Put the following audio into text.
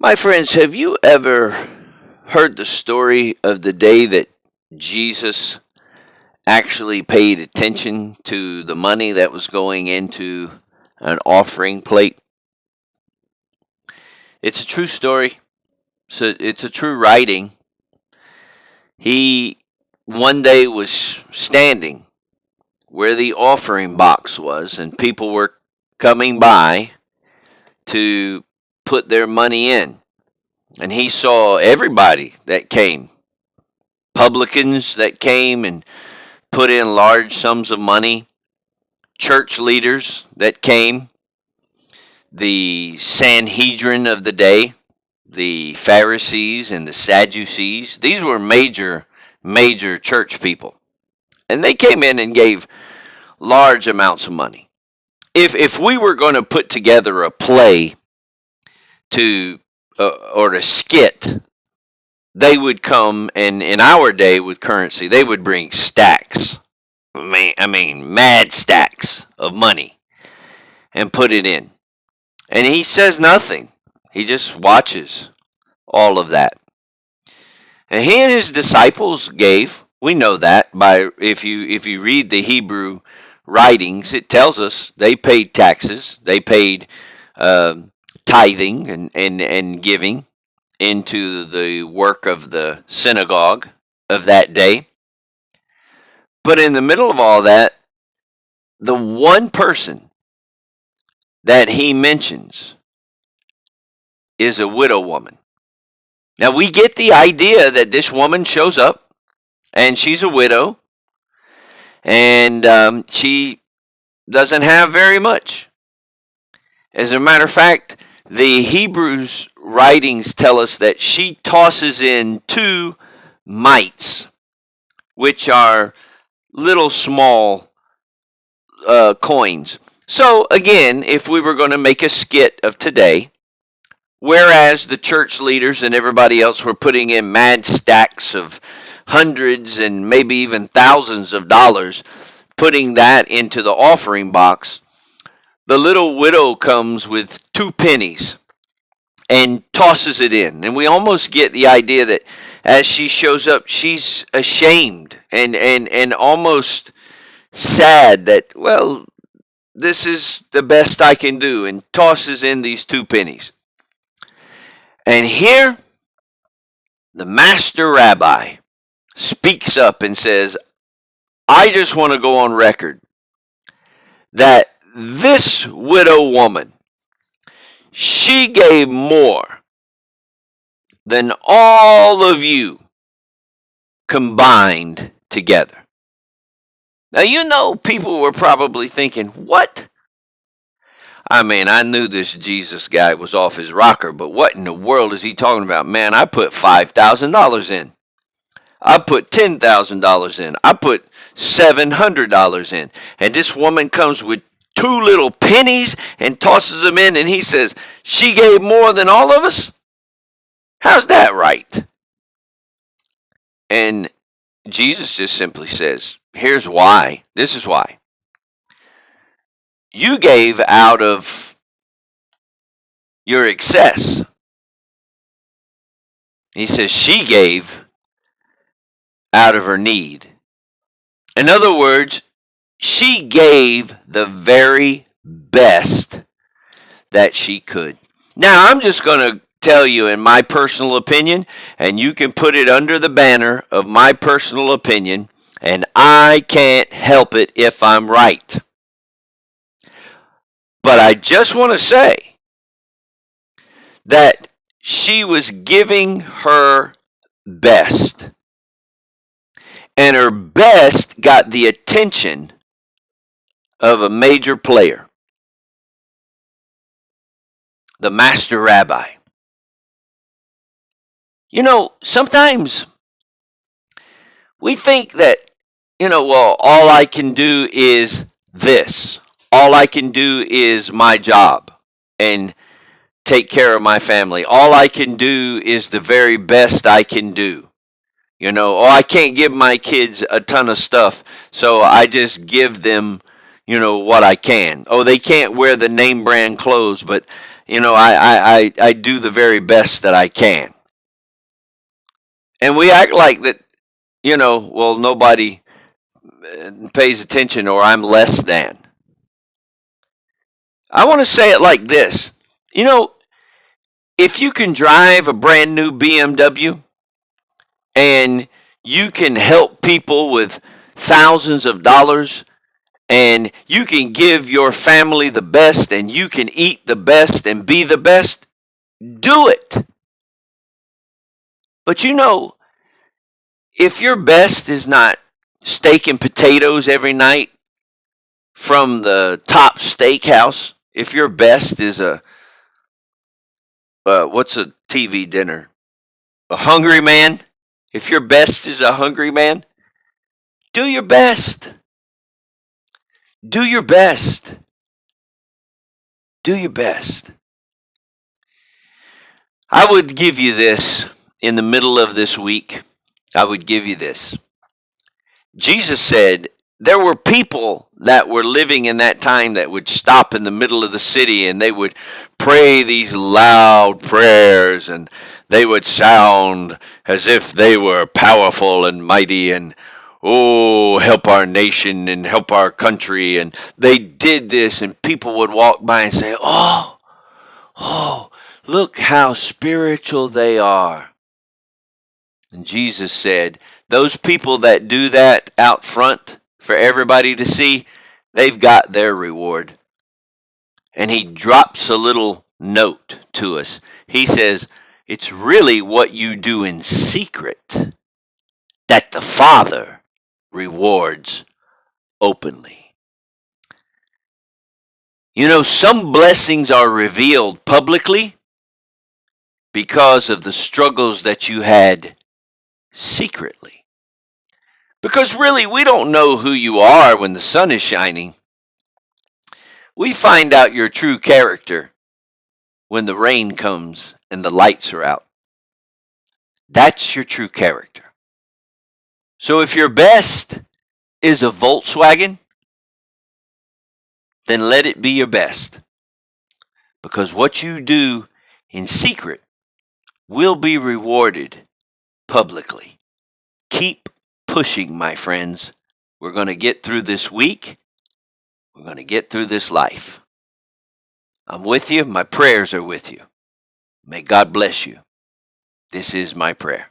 My friends, have you ever heard the story of the day that Jesus actually paid attention to the money that was going into an offering plate? It's a true story. So it's a true writing. He one day was standing where the offering box was, and people were coming by to put their money in. And he saw everybody that came, publicans that came and put in large sums of money, church leaders that came, the Sanhedrin of the day, the Pharisees and the Sadducees. These were major church people. And they came in and gave large amounts of money. If we were going to put together a play to or a skit, they would come, and in our day with currency, they would bring stacks. I mean, mad stacks of money and put it in. And he says nothing. He just watches all of that. And he and his disciples gave. We know that by if you read the Hebrew writings, it tells us they paid taxes, they paid uh, tithing and giving into the work of the synagogue of that day. But in the middle of all that, the one person that he mentions is a widow woman. Now we get the idea that this woman shows up and she's a widow and she doesn't have very much. As a matter of fact, the Hebrews writings tell us that she tosses in two mites, which are little small coins. So again, if we were going to make a skit of today, whereas the church leaders and everybody else were putting in mad stacks of hundreds and maybe even thousands of dollars, putting that into the offering box, the little widow comes with 2 pennies and tosses it in. And we almost get the idea that as she shows up, she's ashamed and almost sad that, well, this is the best I can do, and tosses in these 2 pennies. And here, the master rabbi speaks up and says, I just want to go on record that this widow woman, she gave more than all of you combined together. Now, people were probably thinking, what? I mean, I knew this Jesus guy was off his rocker, but what in the world is he talking about? Man, I put $5,000 in. I put $10,000 in. I put $700 in. And this woman comes with 2 little pennies and tosses them in, and he says, she gave more than all of us? How's that right? And Jesus just simply says, here's why. This is why. You gave out of your excess. He says she gave out of her need. In other words, she gave the very best that she could. Now, I'm just going to tell you in my personal opinion, and you can put it under the banner of my personal opinion, and I can't help it if I'm right. But I just want to say that she was giving her best. And her best got the attention of a major player, the master rabbi. Sometimes we think that, well, all I can do is this. All I can do is my job and take care of my family. All I can do is the very best I can do. I can't give my kids a ton of stuff, so I just give them, what I can. Oh, they can't wear the name brand clothes, but I do the very best that I can. And we act like that, well, nobody pays attention or I'm less than. I want to say it like this. You know, if you can drive a brand new BMW and you can help people with thousands of dollars and you can give your family the best and you can eat the best and be the best, do it. But if your best is not steak and potatoes every night from the top steakhouse, if your best is what's a TV dinner? A hungry man? If your best is a hungry man, do your best. Do your best. Do your best. I would give you this in the middle of this week. I would give you this. Jesus said there were people that were living in that time that would stop in the middle of the city and they would pray these loud prayers and they would sound as if they were powerful and mighty and oh, help our nation and help our country. And they did this and people would walk by and say, oh, look how spiritual they are. And Jesus said, those people that do that out front for everybody to see, they've got their reward. And he drops a little note to us. He says, it's really what you do in secret that the Father rewards openly. Some blessings are revealed publicly because of the struggles that you had secretly. Because really, we don't know who you are when the sun is shining. We find out your true character when the rain comes and the lights are out. That's your true character. So if your best is a Volkswagen, then let it be your best. Because what you do in secret will be rewarded publicly. Keep pushing, my friends. We're going to get through this week. We're going to get through this life. I'm with you. My prayers are with you. May God bless you. This is my prayer.